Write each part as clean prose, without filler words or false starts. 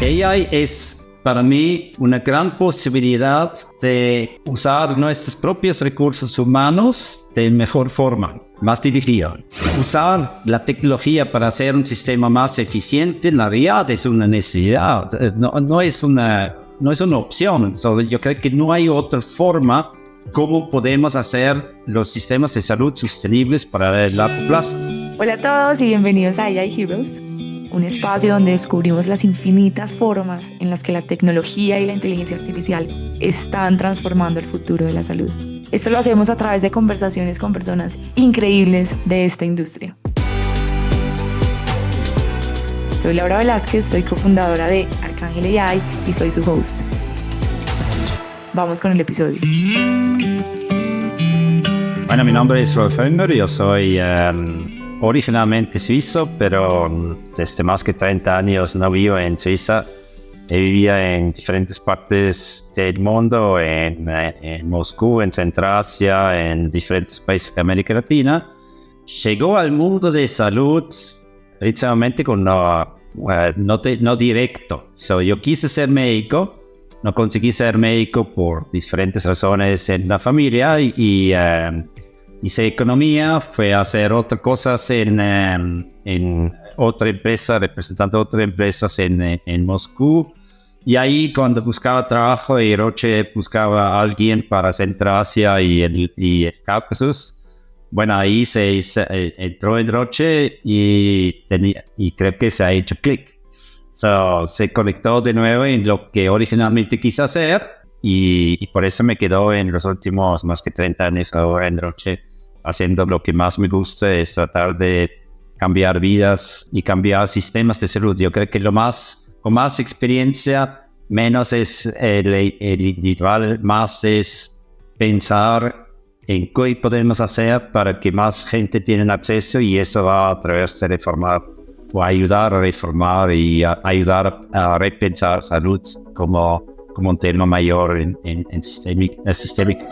AI es para mí una gran posibilidad de usar nuestros propios recursos humanos de mejor forma, más dirigida. Usar la tecnología para hacer un sistema más eficiente en la realidad es una necesidad, no es una opción. Yo creo que no hay otra forma cómo podemos hacer los sistemas de salud sostenibles para el largo plazo. Hola a todos y bienvenidos a AI Heroes, un espacio donde descubrimos las infinitas formas en las que la tecnología y la inteligencia artificial están transformando el futuro de la salud. Esto lo hacemos a través de conversaciones con personas increíbles de esta industria. Soy Laura Velázquez, soy cofundadora de Arcángel AI y soy su host. Vamos con el episodio. Bueno, mi nombre es Rolf Enger, yo soy originalmente suizo, pero desde más que 30 años no vivo en Suiza. He vivido en diferentes partes del mundo, en Moscú, en Centroasia, en diferentes países de América Latina. Llegó al mundo de salud precisamente con no directo. Yo quise ser médico, no conseguí ser médico por diferentes razones en la familia y hice economía, fue a hacer otras cosas en otra empresa, representando otras empresas en Moscú. Y ahí cuando buscaba trabajo y Roche buscaba a alguien para Centroasia y el Cáucaso, bueno, ahí entró en Roche y creo que se ha hecho clic. Se conectó de nuevo en lo que originalmente quise hacer y por eso me quedo en los últimos más que 30 años ahora en Roche, haciendo lo que más me gusta, es tratar de cambiar vidas y cambiar sistemas de salud. Yo creo que con más experiencia, menos es el individual, más es pensar en qué podemos hacer para que más gente tenga acceso, y eso va a través de reformar o ayudar a reformar y ayudar a repensar salud como un tema mayor en sistémico.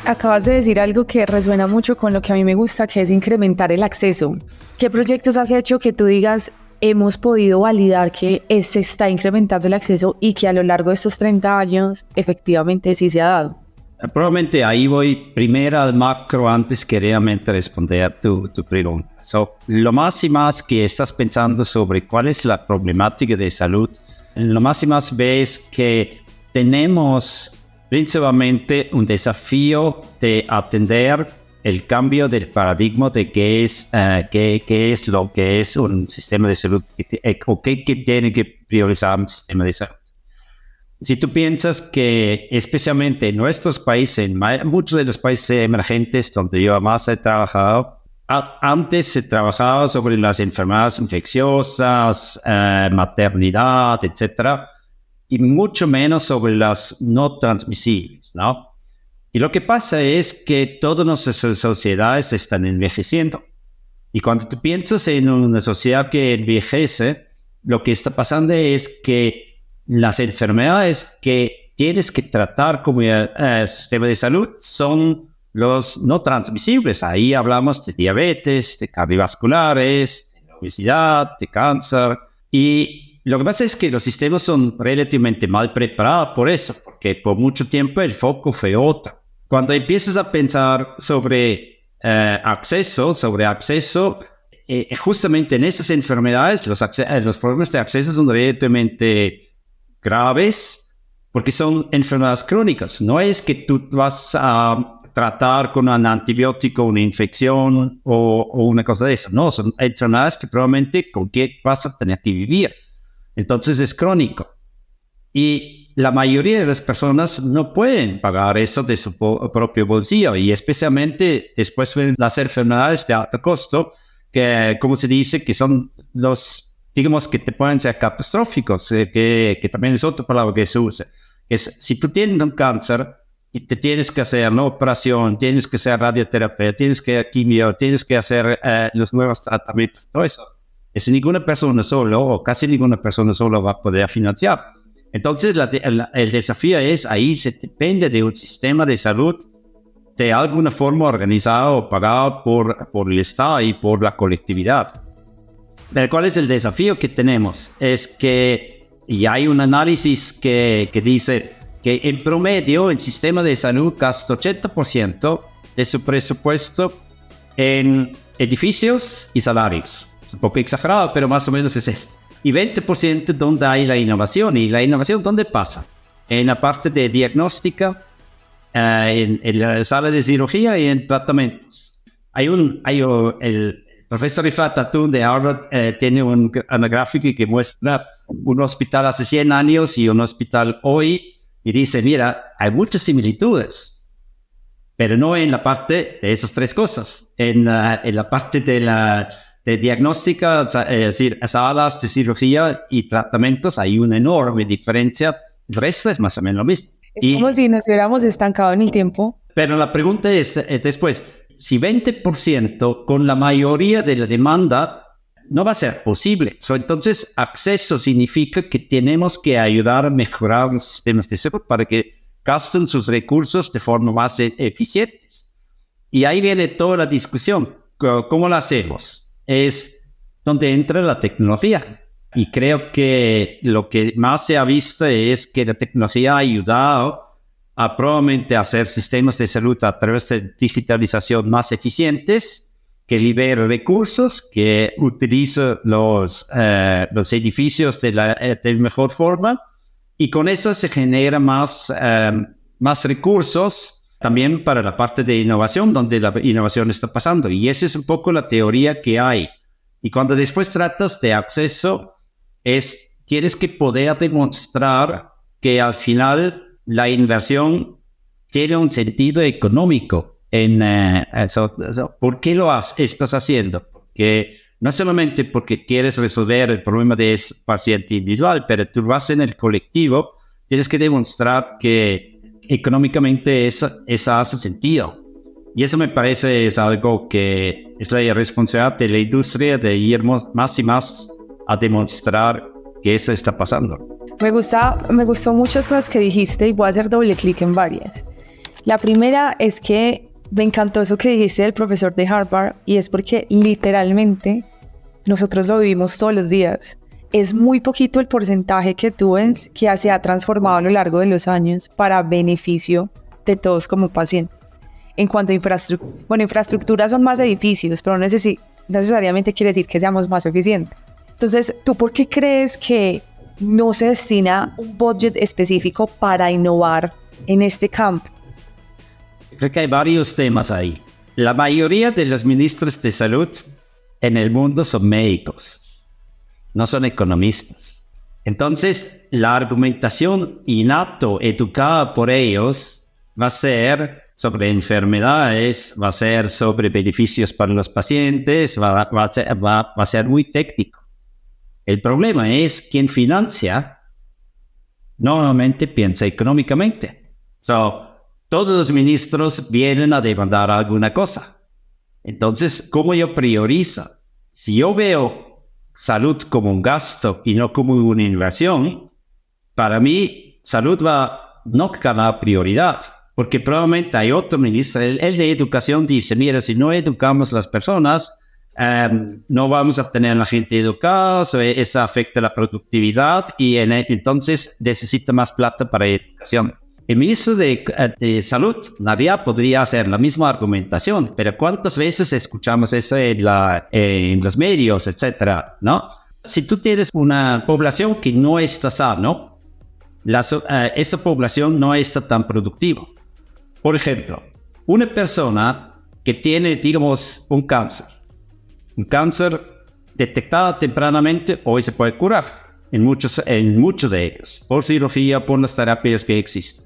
Acabas de decir algo que resuena mucho con lo que a mí me gusta, que es incrementar el acceso. ¿Qué proyectos has hecho que tú digas, hemos podido validar que se está incrementando el acceso y que a lo largo de estos 30 años efectivamente sí se ha dado? Probablemente ahí voy primero al macro antes que realmente responder a tu pregunta. Lo más y más que estás pensando sobre cuál es la problemática de salud, lo más y más ves que tenemos principalmente un desafío de atender el cambio del paradigma de qué es lo que es un sistema de salud o qué tiene que priorizar un sistema de salud. Si tú piensas que especialmente en nuestros países, en muchos de los países emergentes donde yo más he trabajado, antes se trabajaba sobre las enfermedades infecciosas, maternidad, etcétera, y mucho menos sobre las no transmisibles, ¿no? Y lo que pasa es que todas nuestras sociedades están envejeciendo. Y cuando tú piensas en una sociedad que envejece, lo que está pasando es que las enfermedades que tienes que tratar como sistema de salud son los no transmisibles. Ahí hablamos de diabetes, de cardiovasculares, de obesidad, de cáncer. Y lo que pasa es que los sistemas son relativamente mal preparados por eso, porque por mucho tiempo el foco fue otro. Cuando empiezas a pensar sobre acceso, justamente en esas enfermedades, los problemas de acceso son relativamente graves porque son enfermedades crónicas. No es que tú vas a tratar con un antibiótico una infección o una cosa de eso. No, son enfermedades que probablemente con qué vas a tener que vivir. Entonces es crónico. Y la mayoría de las personas no pueden pagar eso de su propio bolsillo, y especialmente después de las enfermedades de alto costo, que como se dice, que son digamos que te pueden ser catastróficos, que también es otra palabra que se usa. Si tú tienes un cáncer y te tienes que hacer una operación, tienes que hacer radioterapia, tienes que hacer quimio, tienes que hacer los nuevos tratamientos, todo eso. Es ninguna persona solo, o casi ninguna persona solo va a poder financiar. Entonces, el desafío es, ahí se depende de un sistema de salud de alguna forma organizado o pagado por el Estado y por la colectividad. Pero ¿cuál es el desafío que tenemos? Es que, y hay un análisis que dice que en promedio el sistema de salud gasta 80% de su presupuesto en edificios y salarios. Es un poco exagerado, pero más o menos es esto. Y 20% donde hay la innovación. ¿Y la innovación dónde pasa? En la parte de diagnóstica, en la sala de cirugía y en tratamientos. El profesor Rifat Atun de Harvard tiene una gráfica que muestra un hospital hace 100 años y un hospital hoy, y dice, mira, hay muchas similitudes, pero no en la parte de esas tres cosas. En la parte de diagnóstica, es decir, salas de cirugía y tratamientos, hay una enorme diferencia. El resto es más o menos lo mismo. Es como si nos hubiéramos estancado en el tiempo. Pero la pregunta es después, si 20% con la mayoría de la demanda no va a ser posible. Entonces, acceso significa que tenemos que ayudar a mejorar los sistemas de salud para que gasten sus recursos de forma más eficiente. Y ahí viene toda la discusión. ¿Cómo lo hacemos? Es donde entra la tecnología. Y creo que lo que más se ha visto es que la tecnología ha ayudado a probablemente hacer sistemas de salud a través de digitalización más eficientes, que libera recursos, que utiliza los edificios de mejor forma, y con eso se genera más recursos también para la parte de innovación, donde la innovación está pasando. Y esa es un poco la teoría que hay. Y cuando después tratas de acceso, tienes que poder demostrar que al final la inversión tiene un sentido económico. ¿Por qué lo estás haciendo? Porque no solamente porque quieres resolver el problema de ese paciente individual, pero tú vas en el colectivo, tienes que demostrar que económicamente eso hace sentido. Y eso me parece es algo que es la responsabilidad de la industria de ir más y más a demostrar que eso está pasando. Me gustó muchas cosas que dijiste y voy a hacer doble clic en varias. La primera es que me encantó eso que dijiste del profesor de Harvard, y es porque literalmente nosotros lo vivimos todos los días. Es muy poquito el porcentaje que tú ves que se ha transformado a lo largo de los años para beneficio de todos como pacientes. En cuanto a infraestructura son más edificios, pero no necesariamente quiere decir que seamos más eficientes. Entonces, ¿tú por qué crees que no se destina un budget específico para innovar en este campo? Creo que hay varios temas ahí. La mayoría de los ministros de salud en el mundo son médicos, no son economistas. Entonces, la argumentación innato educada por ellos va a ser sobre enfermedades, va a ser sobre beneficios para los pacientes, va a ser muy técnico. El problema es quien financia normalmente piensa económicamente. Todos los ministros vienen a demandar alguna cosa. Entonces, ¿cómo yo priorizo? Si yo veo salud como un gasto y no como una inversión, para mí salud va no ganar prioridad, porque probablemente hay otro ministro, el de educación dice, mira, si no educamos a las personas, no vamos a tener a la gente educada, eso afecta la productividad y entonces necesita más plata para educación. El ministro de Salud, Nadia, podría hacer la misma argumentación, pero ¿cuántas veces escuchamos eso en los medios, etcétera, ¿no? Si tú tienes una población que no está sana, esa población no está tan productiva. Por ejemplo, una persona que tiene, digamos, un cáncer detectado tempranamente, hoy se puede curar en muchos de ellos, por cirugía, por las terapias que existen.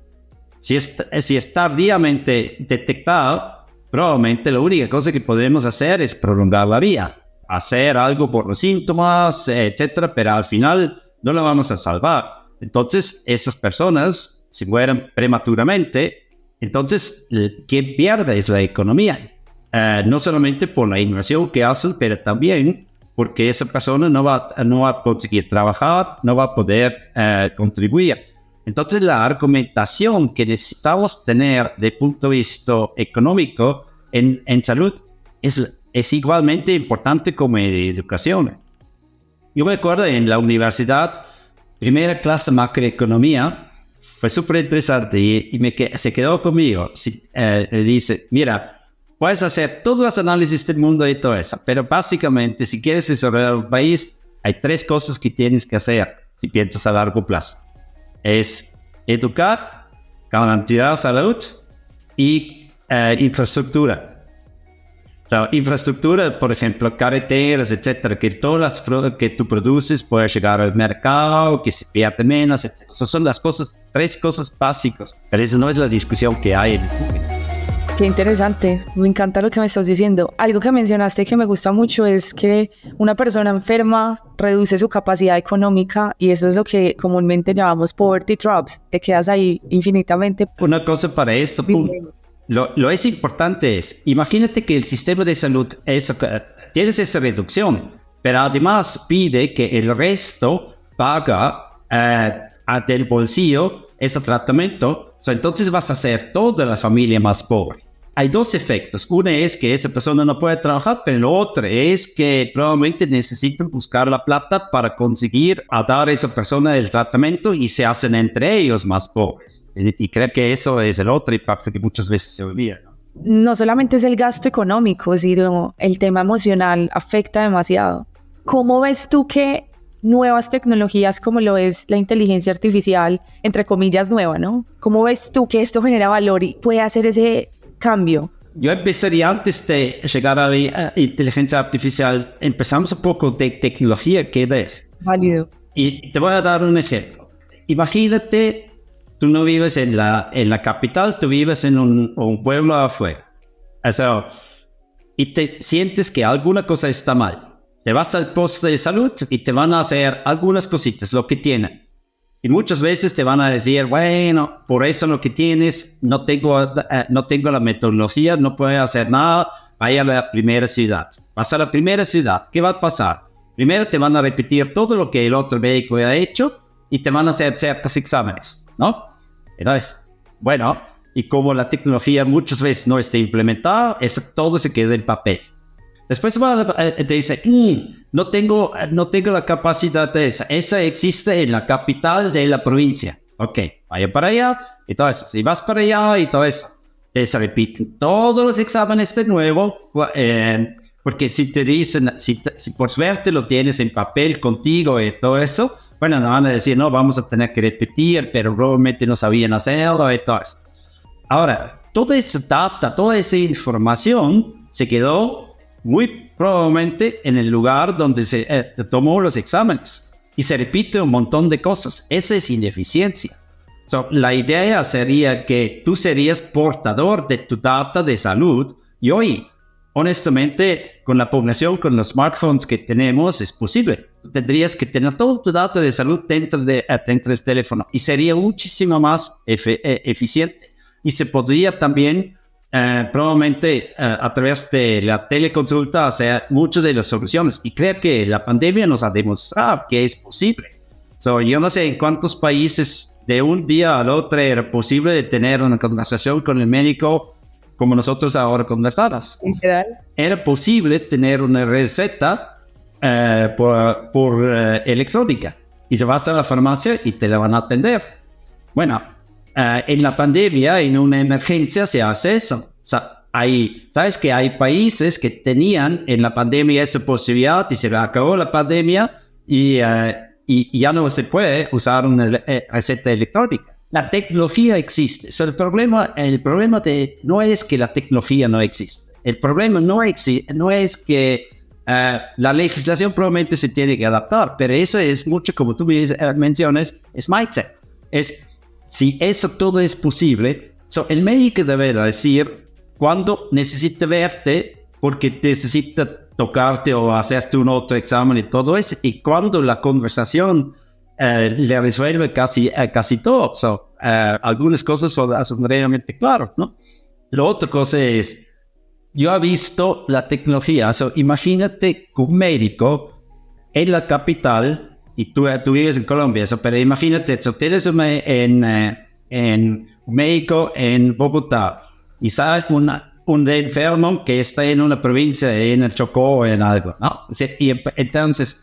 Si es tardíamente detectado, probablemente la única cosa que podemos hacer es prolongar la vida, hacer algo por los síntomas, etcétera, pero al final no la vamos a salvar. Entonces, esas personas se mueren prematuramente. Entonces, quien pierde es la economía. No solamente por la inversión que hacen, pero también porque esa persona no va a conseguir trabajar, no va a poder contribuir. Entonces, la argumentación que necesitamos tener desde el punto de vista económico en salud es igualmente importante como en educación. Yo me acuerdo en la universidad, primera clase macroeconomía, fue súper interesante y se quedó conmigo. Dice, mira, puedes hacer todos los análisis del mundo y todo eso, pero básicamente si quieres desarrollar un país, hay 3 cosas que tienes que hacer si piensas a largo plazo. Es educar, garantizar salud y infraestructura. Infraestructura, por ejemplo, carreteras, etcétera, que todas las que tú produces puedan llegar al mercado, que se pierde menos, etcétera. Esas son las 3 cosas básicas, pero esa no es la discusión que hay en el público. Qué interesante, me encanta lo que me estás diciendo. Algo que mencionaste que me gusta mucho es que una persona enferma reduce su capacidad económica y eso es lo que comúnmente llamamos poverty traps. Te quedas ahí infinitamente. Una cosa para esto, lo es importante es, imagínate que el sistema de salud tienes esa reducción, pero además pide que el resto paga del bolsillo ese tratamiento, entonces vas a hacer toda la familia más pobre. Hay 2 efectos. Uno es que esa persona no puede trabajar, pero el otro es que probablemente necesitan buscar la plata para conseguir dar a esa persona el tratamiento y se hacen entre ellos más pobres. Y creo que eso es el otro impacto que muchas veces se olvida, ¿no? No solamente es el gasto económico, sino el tema emocional afecta demasiado. ¿Cómo ves tú que nuevas tecnologías como lo es la inteligencia artificial, entre comillas nueva, ¿no? ¿Cómo ves tú que esto genera valor y puede hacer ese cambio? Yo empezaría antes de llegar a la inteligencia artificial, empezamos un poco de tecnología, ¿qué es? Válido. Y te voy a dar un ejemplo. Imagínate, tú no vives en la capital, tú vives en un pueblo afuera. Y te sientes que alguna cosa está mal. Te vas al posto de salud y te van a hacer algunas cositas, lo que tienen. Y muchas veces te van a decir, bueno, por eso lo que tienes, no tengo la metodología, no puedo hacer nada, vaya a la primera ciudad. Vas a la primera ciudad, ¿qué va a pasar? Primero te van a repetir todo lo que el otro médico ha hecho y te van a hacer ciertos exámenes, ¿no? Entonces, bueno, y como la tecnología muchas veces no está implementada, todo se queda en papel. Después te dice, no tengo la capacidad de esa. Esa existe en la capital de la provincia. Ok, vaya para allá y todo eso. Si vas para allá y todo eso, te se repiten todos los exámenes de nuevo. Porque si te dicen, si por suerte lo tienes en papel contigo y todo eso, bueno, nos van a decir, no, vamos a tener que repetir, pero probablemente no sabían hacerlo y todo eso. Ahora, toda esa data, toda esa información se quedó muy probablemente en el lugar donde se tomó los exámenes y se repite un montón de cosas. Esa es ineficiencia. La idea sería que tú serías portador de tu data de salud y hoy, honestamente, con la población, con los smartphones que tenemos, es posible. Tú tendrías que tener todo tu data de salud dentro del teléfono y sería muchísimo más eficiente. Y se podría también probablemente a través de la teleconsulta hacer muchas de las soluciones. Y creo que la pandemia nos ha demostrado que es posible. Yo no sé en cuántos países de un día al otro era posible de tener una conversación con el médico como nosotros ahora conversamos. Era posible tener una receta por electrónica. Y te vas a la farmacia y te la van a atender. Bueno, en la pandemia, en una emergencia, se hace eso. Sabes que hay países que tenían en la pandemia esa posibilidad y se le acabó la pandemia y ya no se puede usar una receta electrónica. La tecnología existe. El problema no es que la tecnología no existe. El problema no es que la legislación probablemente se tiene que adaptar, pero eso es mucho, como tú mencionas, es mindset. Si eso todo es posible, el médico debe decir cuándo necesita verte porque necesita tocarte o hacerte un otro examen y todo eso, y cuando la conversación le resuelve casi todo. Algunas cosas son realmente claras, ¿no? La otra cosa es, yo he visto la tecnología, imagínate un médico en la capital. Y tú vives en Colombia, pero imagínate, tienes un médico en Bogotá y sale un enfermo que está en una provincia, en el Chocó o en algo, ¿no? Y entonces,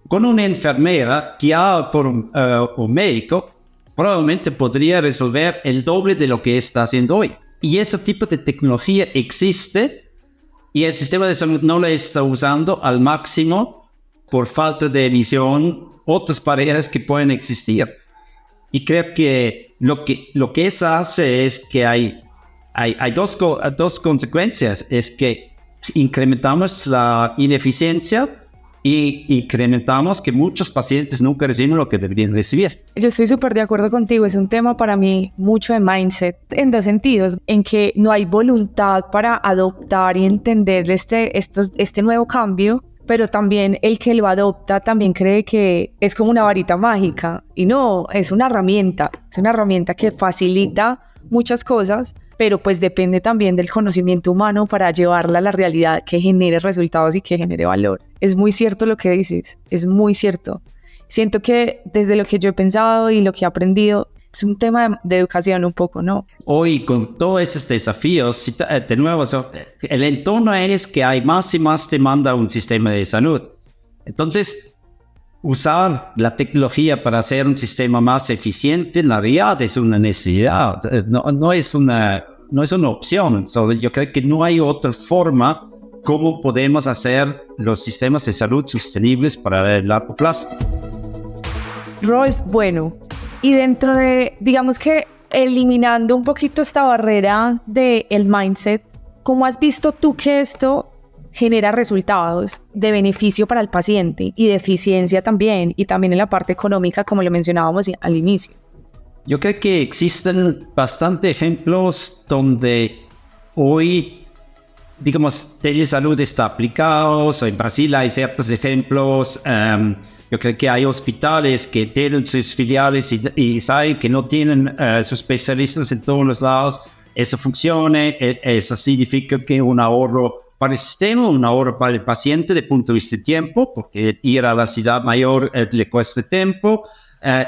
con una enfermera guiada por un médico, probablemente podría resolver el doble de lo que está haciendo hoy. Y ese tipo de tecnología existe y el sistema de salud no la está usando al máximo por falta de visión, otras barreras que pueden existir. Y creo que lo que eso hace es que hay dos consecuencias. Es que incrementamos la ineficiencia y incrementamos que muchos pacientes nunca reciben lo que deberían recibir. Yo estoy súper de acuerdo contigo. Es un tema para mí mucho de mindset en dos sentidos, en que no hay voluntad para adoptar y entender este nuevo cambio, pero también el que lo adopta también cree que es como una varita mágica y no, es una herramienta que facilita muchas cosas, pero pues depende también del conocimiento humano para llevarla a la realidad que genere resultados y que genere valor. Es muy cierto lo que dices, es muy cierto. Siento que desde lo que yo he pensado y lo que he aprendido, es un tema de educación un poco, ¿no? Hoy con todos esos desafíos, de nuevo, el entorno es que hay más y más demanda a un sistema de salud. Entonces, usar la tecnología para hacer un sistema más eficiente en la realidad es una necesidad, no es una opción. Yo creo que no hay otra forma como podemos hacer los sistemas de salud sostenibles para el largo plazo. Rolf, bueno, y dentro de, digamos que eliminando un poquito esta barrera del mindset, ¿cómo has visto tú que esto genera resultados de beneficio para el paciente y de eficiencia también, y también en la parte económica, como lo mencionábamos al inicio? Yo creo que existen bastantes ejemplos donde hoy, digamos, telesalud está aplicado. En Brasil hay ciertos ejemplos. Yo creo que hay hospitales que tienen sus filiales y saben que no tienen sus especialistas en todos los lados. Eso funciona. Eso significa que un ahorro para el sistema, un ahorro para el paciente de punto de vista de tiempo, porque ir a la ciudad mayor le cuesta tiempo.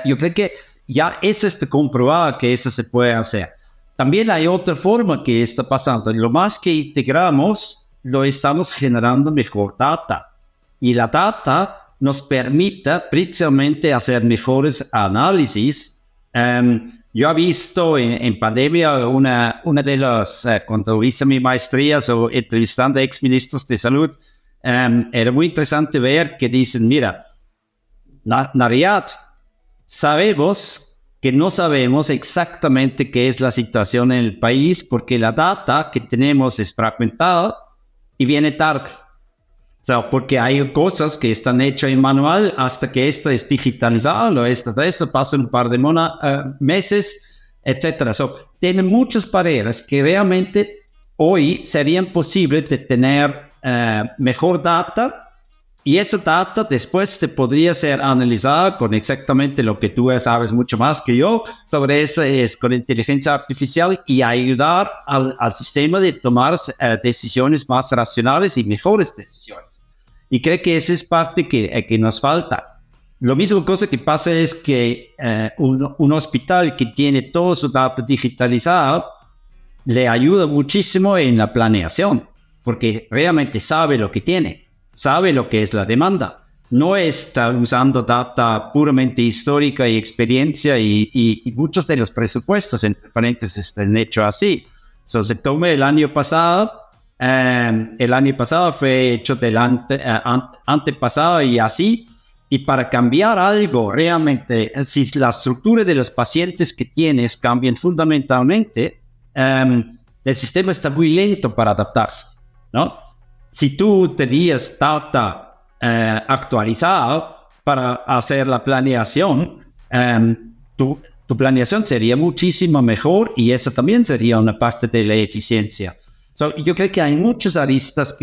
Yo creo que ya eso está comprobado que eso se puede hacer. También hay otra forma que está pasando. Lo más que integramos, lo estamos generando mejor data. Y la data nos permite precisamente hacer mejores análisis. Yo he visto en pandemia una de las, cuando hice mi maestría entrevistando a exministros de salud, era muy interesante ver que dicen, mira, en realidad sabemos que no sabemos exactamente qué es la situación en el país porque la data que tenemos es fragmentada y viene tarde. Porque hay cosas que están hechas en manual hasta que esto es digitalizado, eso pasa un par de meses, etc. Tienen muchas barreras que realmente hoy serían posibles de tener mejor data, y esa data después te podría ser analizada con exactamente lo que tú sabes mucho más que yo sobre eso, es con inteligencia artificial, y ayudar al sistema de tomar decisiones más racionales y mejores decisiones. Y creo que esa es parte que nos falta. Lo mismo cosa que pasa es que un hospital que tiene toda su data digitalizada le ayuda muchísimo en la planeación, porque realmente sabe lo que tiene. Sabe lo que es la demanda. No está usando data puramente histórica y experiencia, y muchos de los presupuestos, entre paréntesis, están hechos así. Se toma el año pasado fue hecho del antepasado y así. Y para cambiar algo realmente, si la estructura de los pacientes que tienes cambian fundamentalmente, el sistema está muy lento para adaptarse, ¿no? Si tú tenías data actualizada para hacer la planeación, tu planeación sería muchísimo mejor, y eso también sería una parte de la eficiencia. Yo creo que hay muchas aristas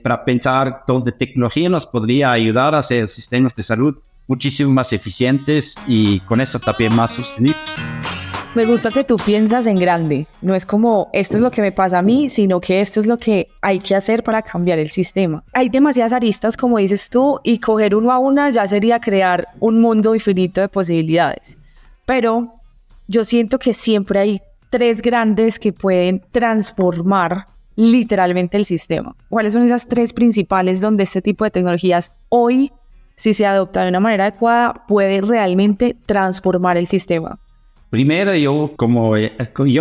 para pensar donde tecnología nos podría ayudar a hacer sistemas de salud muchísimo más eficientes y con eso también más sostenibles. Me gusta que tú piensas en grande. No es como esto es lo que me pasa a mí, sino que esto es lo que hay que hacer para cambiar el sistema. Hay demasiadas aristas, como dices tú, y coger uno a una ya sería crear un mundo infinito de posibilidades. Pero yo siento que siempre hay tres grandes que pueden transformar literalmente el sistema. ¿Cuáles son esas tres principales donde este tipo de tecnologías hoy si se adopta de una manera adecuada, puede realmente transformar el sistema? Primero, yo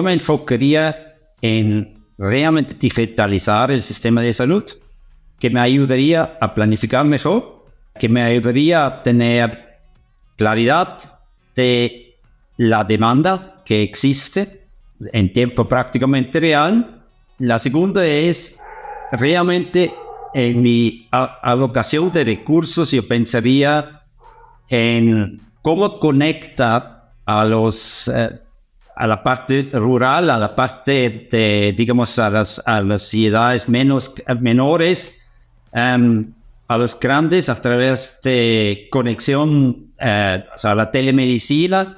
me enfocaría en realmente digitalizar el sistema de salud, que me ayudaría a planificar mejor, que me ayudaría a tener claridad de la demanda que existe en tiempo prácticamente real. La segunda es realmente en mi alocación de recursos. Yo pensaría en cómo conectar a la parte rural, a la parte de, digamos, a las ciudades menores, a los grandes a través de conexión, o sea, la telemedicina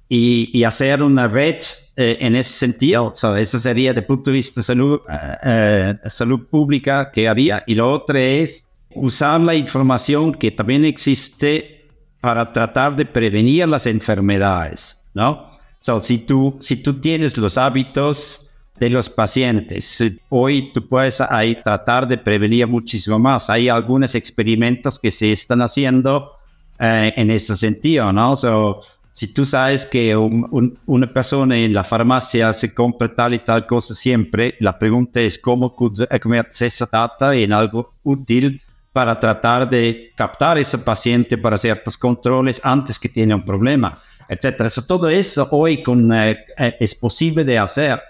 y hacer una red en ese sentido. O sea, eso sería desde el punto de vista de salud pública que haría. Y lo otro es usar la información que también existe para tratar de prevenir las enfermedades, ¿no? So, si tú tienes los hábitos de los pacientes, hoy tú puedes ahí tratar de prevenir muchísimo más. Hay algunos experimentos que se están haciendo en ese sentido, ¿no? So, si tú sabes que una persona en la farmacia se compra tal y tal cosa siempre, la pregunta es cómo convertir esa data en algo útil para tratar de captar a ese paciente para ciertos controles antes que tiene un problema, etcétera. Todo eso hoy es posible de hacer.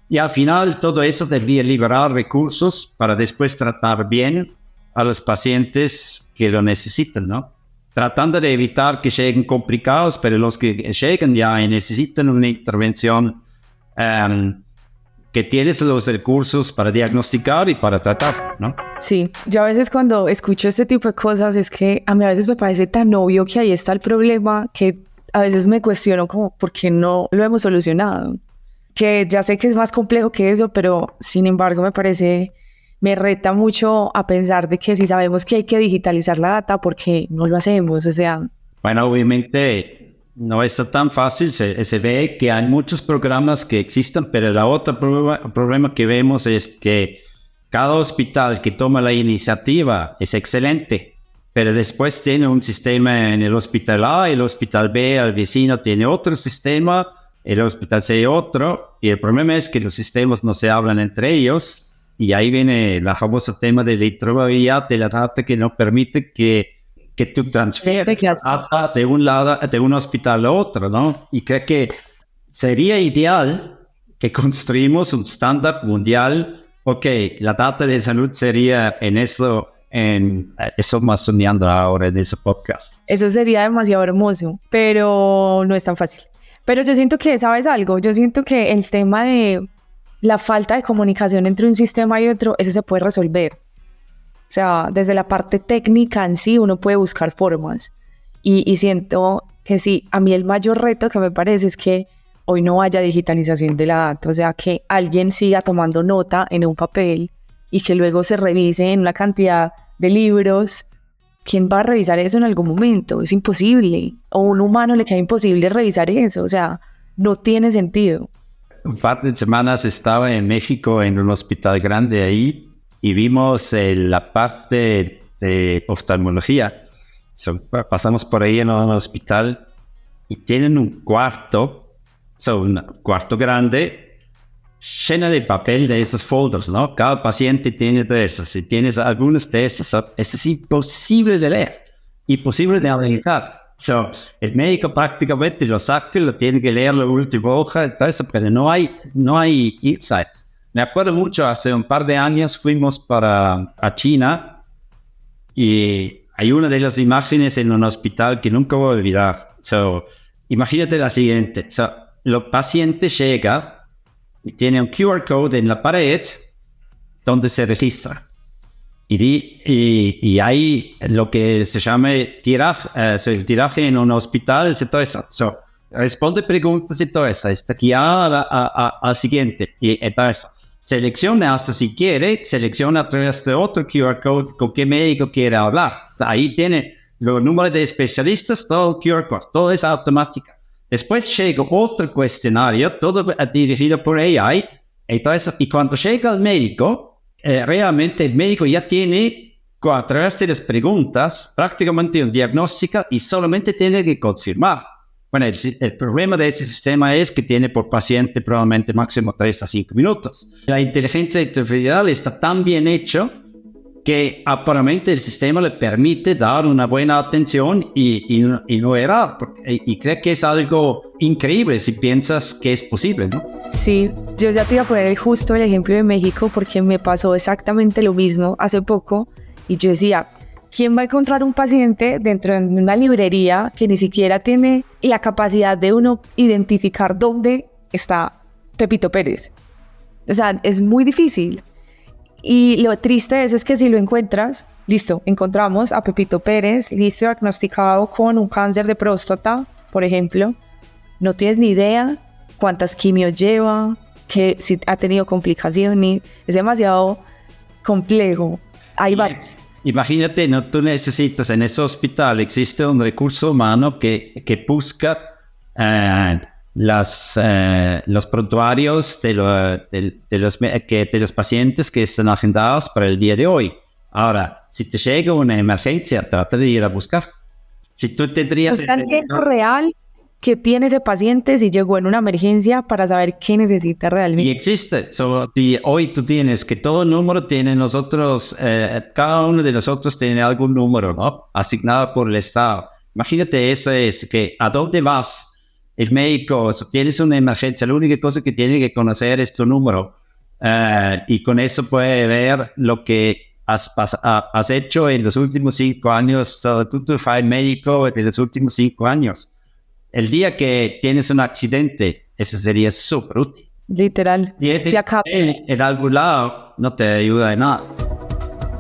Y al final todo eso debería liberar recursos para después tratar bien a los pacientes que lo necesitan, ¿no? Tratando de evitar que lleguen complicados, pero los que llegan ya necesitan una intervención que tienes los recursos para diagnosticar y para tratar, ¿no? Sí, yo a veces cuando escucho este tipo de cosas es que a mí a veces me parece tan obvio que ahí está el problema que a veces me cuestiono como ¿por qué no lo hemos solucionado? Que ya sé que es más complejo que eso, pero sin embargo me reta mucho a pensar de que si sabemos que hay que digitalizar la data, ¿por qué no lo hacemos? O sea... Bueno, obviamente no es tan fácil, se ve que hay muchos programas que existen, pero el otro problema que vemos es que cada hospital que toma la iniciativa es excelente, pero después tiene un sistema en el hospital A, el hospital B, el vecino tiene otro sistema, el hospital C otro, y el problema es que los sistemas no se hablan entre ellos, y ahí viene el famoso tema de la interoperabilidad de la data que no permite que tú transfieres data de un lado, de un hospital a otro, ¿no? Y creo que sería ideal que construimos un estándar mundial. Ok, la data de salud sería en eso más soñando ahora en ese podcast. Eso sería demasiado hermoso, pero no es tan fácil. Pero yo siento que, ¿sabes algo? Yo siento que el tema de la falta de comunicación entre un sistema y otro, eso se puede resolver. O sea, desde la parte técnica en sí, uno puede buscar formas. Y siento que sí, a mí el mayor reto que me parece es que hoy no haya digitalización de la data. O sea, que alguien siga tomando nota en un papel y que luego se revise en una cantidad de libros. ¿Quién va a revisar eso en algún momento? Es imposible. O a un humano le queda imposible revisar eso. O sea, no tiene sentido. Un par de semanas estaba en México en un hospital grande ahí y vimos la parte de oftalmología. Pasamos por ahí en un hospital y tienen un cuarto grande lleno de papel de esos folders, ¿no? Cada paciente tiene de esos. Si tienes algunos de esos, es imposible de leer, imposible de analizar. El médico prácticamente lo saca, lo tiene que leer la última hoja, todo eso, pero no hay insights. Me acuerdo mucho, hace un par de años fuimos a China y hay una de las imágenes en un hospital que nunca voy a olvidar. Imagínate la siguiente. El paciente llega y tiene un QR code en la pared donde se registra. Y hay lo que se llama el tiraje en un hospital, todo eso. Responde preguntas y todo eso. Está aquí al siguiente. Y todo eso. Selecciona hasta si quiere, selecciona a través de otro QR code con qué médico quiere hablar. Ahí tiene los números de especialistas, todo el QR code, todo es automática. Después llega otro cuestionario, todo dirigido por AI. Entonces, y cuando llega el médico, realmente el médico ya tiene a través de las preguntas, prácticamente un diagnóstico y solamente tiene que confirmar. Bueno, el problema de este sistema es que tiene por paciente probablemente máximo 3 a 5 minutos. La inteligencia artificial está tan bien hecho que aparentemente el sistema le permite dar una buena atención y no errar. Y creo que es algo increíble si piensas que es posible, ¿no? Sí, yo ya te iba a poner justo el ejemplo de México porque me pasó exactamente lo mismo hace poco y yo decía, ¿quién va a encontrar un paciente dentro de una librería que ni siquiera tiene la capacidad de uno identificar dónde está Pepito Pérez? O sea, es muy difícil. Y lo triste de eso es que si lo encuentras, listo, encontramos a Pepito Pérez, listo, diagnosticado con un cáncer de próstata, por ejemplo, no tienes ni idea cuántas quimios lleva, que si ha tenido complicaciones, es demasiado complejo. Hay varios. Imagínate, ¿no? Tú necesitas en ese hospital, existe un recurso humano que busca los prontuarios de los pacientes que están agendados para el día de hoy. Ahora, si te llega una emergencia, trata de ir a buscar. Si tú tendrías... Buscar en tiempo real que tiene ese paciente si llegó en una emergencia para saber qué necesita realmente. Y existe. Hoy tú tienes que todo número tiene nosotros, cada uno de nosotros tiene algún número, ¿no? Asignado por el Estado. Imagínate eso es que ¿a dónde vas? El médico, si tienes una emergencia, la única cosa que tiene que conocer es tu número. Y con eso puede ver lo que has hecho en los últimos 5 años, tu file médico de los últimos 5 años. El día que tienes un accidente, eso sería súper útil. Literal. Y ese en algún lado no te ayuda de nada.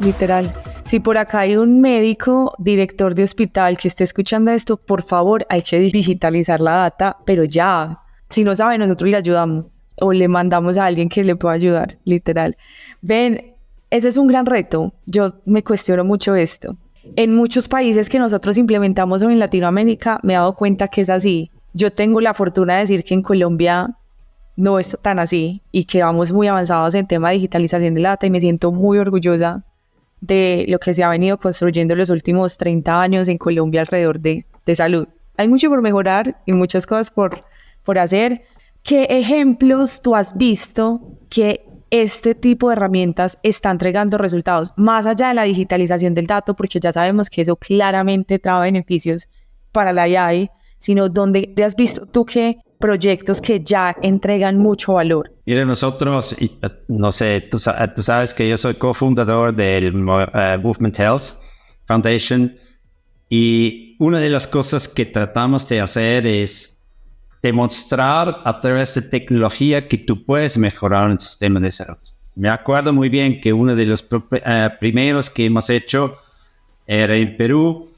Literal. Si por acá hay un médico, director de hospital que esté escuchando esto, por favor, hay que digitalizar la data, pero ya. Si no sabe, nosotros le ayudamos o le mandamos a alguien que le pueda ayudar, literal. Ven, ese es un gran reto. Yo me cuestiono mucho esto. En muchos países que nosotros implementamos hoy en Latinoamérica, me he dado cuenta que es así. Yo tengo la fortuna de decir que en Colombia no es tan así y que vamos muy avanzados en tema de digitalización de la data y me siento muy orgullosa de lo que se ha venido construyendo en los últimos 30 años en Colombia alrededor de salud. Hay mucho por mejorar y muchas cosas por hacer. ¿Qué ejemplos tú has visto que este tipo de herramientas está entregando resultados más allá de la digitalización del dato? Porque ya sabemos que eso claramente trae beneficios para la AI, sino donde te has visto tú que proyectos que ya entregan mucho valor. Mira, nosotros, no sé, tú sabes que yo soy cofundador del Movement Health Foundation y una de las cosas que tratamos de hacer es demostrar a través de tecnología que tú puedes mejorar el sistema de salud. Me acuerdo muy bien que uno de los primeros que hemos hecho era en Perú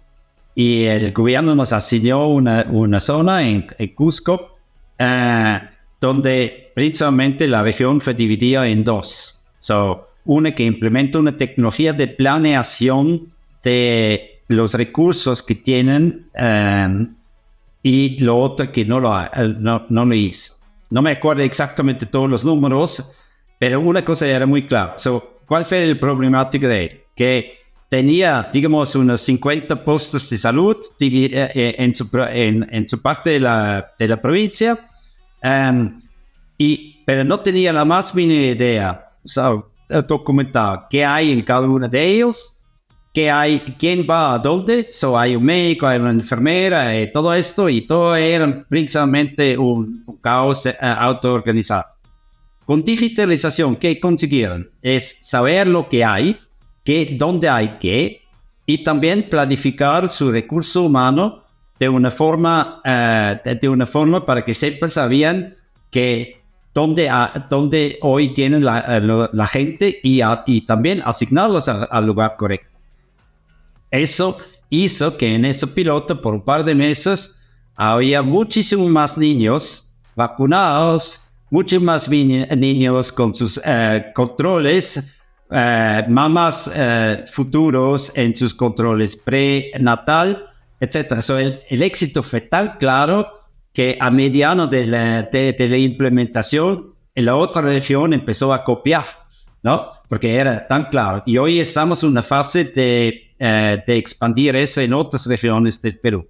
y el gobierno nos asignó una zona en Cusco donde principalmente la región fue dividida en dos. Una que implementa una tecnología de planeación de los recursos que tienen y lo otro que no lo hizo. No me acuerdo exactamente todos los números, pero una cosa era muy clara. ¿Cuál fue el problemático de él? Que tenía, digamos, unos 50 puestos de salud en su parte de la provincia, pero no tenía la más mínima idea, documentado qué hay en cada uno de ellos, quién va a dónde. Hay un médico, hay una enfermera, todo esto, y todo era principalmente un caos autoorganizado. Con digitalización, ¿qué consiguieron? Es saber lo que hay, dónde hay qué, y también planificar su recurso humano de una forma para que siempre sabían que dónde hoy tienen la gente y también asignarlos al lugar correcto. Eso hizo que en ese piloto por un par de meses había muchísimos más niños vacunados, muchos más niños con sus controles, mamás futuros en sus controles prenatal, etc. El éxito fue tan claro que a mediano de la implementación, en la otra región empezó a copiar. ¿no? Porque era tan claro. Y hoy estamos en una fase de expandir eso en otras regiones del Perú.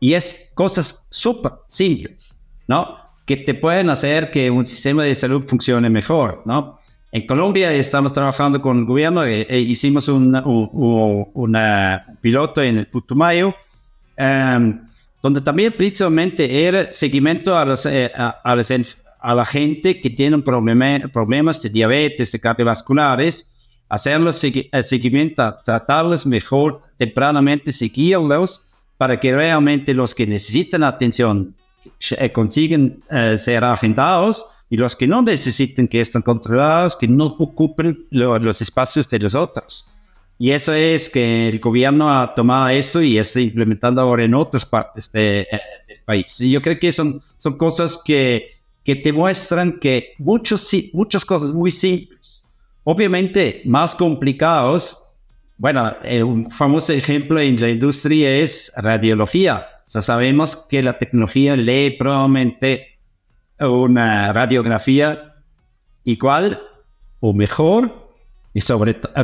Y es cosas súper simples, ¿no? Que te pueden hacer que un sistema de salud funcione mejor, ¿no? En Colombia estamos trabajando con el gobierno, hicimos un piloto en el Putumayo, donde también precisamente era seguimiento a la gente que tiene problemas de diabetes, de cardiovasculares, hacerlos seguimiento, tratarlos mejor tempranamente, seguirlos para que realmente los que necesitan atención consiguen ser agendados, y los que no necesiten, que estén controlados, que no ocupen los espacios de los otros. Y eso es que el gobierno ha tomado eso y está implementando ahora en otras partes del país. Y yo creo que son cosas que te muestran que muchas cosas muy simples, obviamente más complicados. Bueno, un famoso ejemplo en la industria es radiología. O sea, sabemos que la tecnología lee probablemente una radiografía igual o mejor, y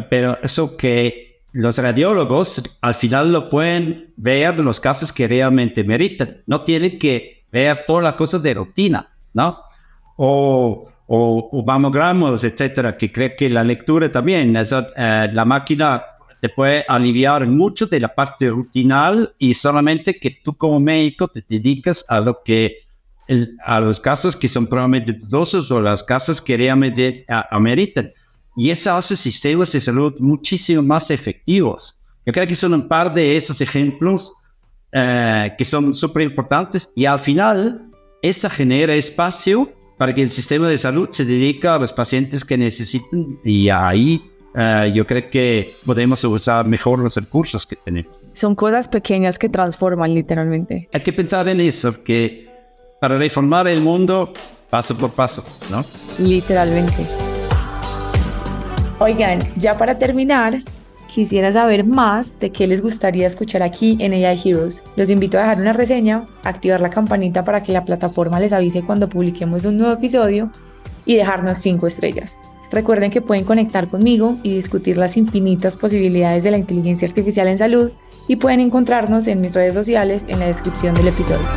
pero eso que los radiólogos al final lo pueden ver en los casos que realmente meritan. No tienen que ver todas las cosas de rutina, ¿no? O mamogramos, etcétera, que creo que la lectura también, la máquina te puede aliviar mucho de la parte rutinal, y solamente que tú como médico te dedicas a los casos que son probablemente dudosos o las casos que realmente ameritan. Y eso hace sistemas de salud muchísimo más efectivos. Yo creo que son un par de esos ejemplos que son súper importantes, y al final eso genera espacio para que el sistema de salud se dedique a los pacientes que necesitan, y ahí yo creo que podemos usar mejor los recursos que tenemos. Son cosas pequeñas que transforman literalmente. Hay que pensar en eso, que para reformar el mundo, paso por paso, ¿no? Literalmente. Oigan, ya para terminar, quisiera saber más de qué les gustaría escuchar aquí en AI Heroes. Los invito a dejar una reseña, activar la campanita para que la plataforma les avise cuando publiquemos un nuevo episodio, y dejarnos 5 estrellas. Recuerden que pueden conectar conmigo y discutir las infinitas posibilidades de la inteligencia artificial en salud, y pueden encontrarnos en mis redes sociales en la descripción del episodio.